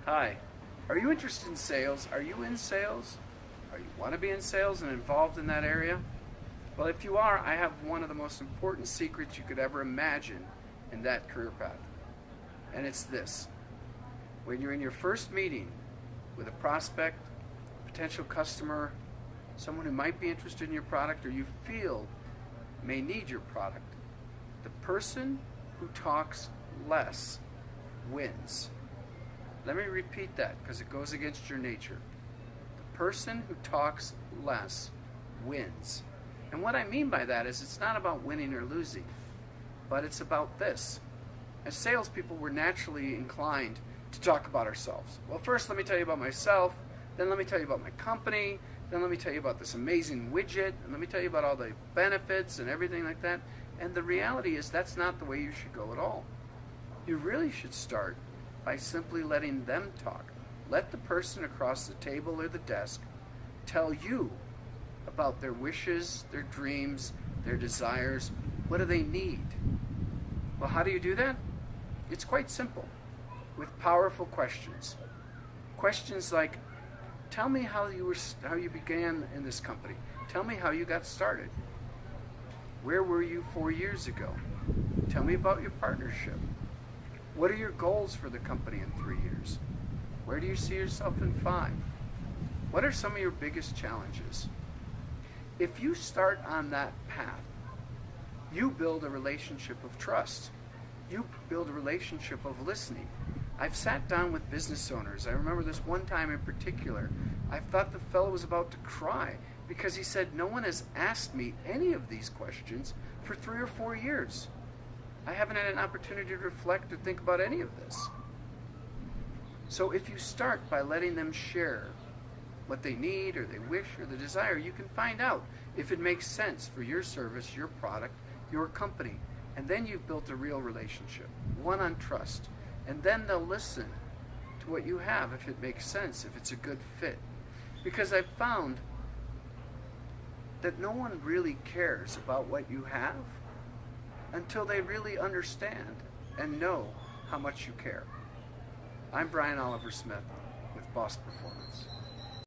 Hi, are you interested in sales? Are you in sales? Or you want to be in sales and involved in that area? Well, if you are, I have one of the most important secrets you could ever imagine in that career path. And it's this. When you're in your first meeting with a prospect, potential customer, someone who might be interested in your product or you feel may need your product, the person who talks less wins. Let me repeat that because it goes against your nature. The person who talks less wins. And what I mean by that is it's not about winning or losing, but it's about this. As salespeople, we're naturally inclined to talk about ourselves. Well, first let me tell you about myself, then let me tell you about my company, then let me tell you about this amazing widget, and let me tell you about all the benefits and everything like that. And the reality is that's not the way you should go at all. You really should start by simply letting them talk. Let the person across the table or the desk tell you about their wishes, their dreams, their desires. What do they need? Well, how do you do that? It's quite simple, with powerful questions. Questions like, tell me how you began in this company. Tell me how you got started. Where were you 4 years ago? Tell me about your partnership. What are your goals for the company in 3 years? Where do you see yourself in 5? What are some of your biggest challenges? If you start on that path, you build a relationship of trust. You build a relationship of listening. I've sat down with business owners. I remember this one time in particular. I thought the fellow was about to cry because he said, no one has asked me any of these questions for 3 or 4 years. I haven't had an opportunity to reflect or think about any of this. So if you start by letting them share what they need or they wish or the desire, you can find out if it makes sense for your service, your product, your company. And then you've built a real relationship, one on trust. And then they'll listen to what you have if it makes sense, if it's a good fit. Because I've found that no one really cares about what you have until they really understand and know how much you care. I'm Brian Oliver Smith with Boss Performance.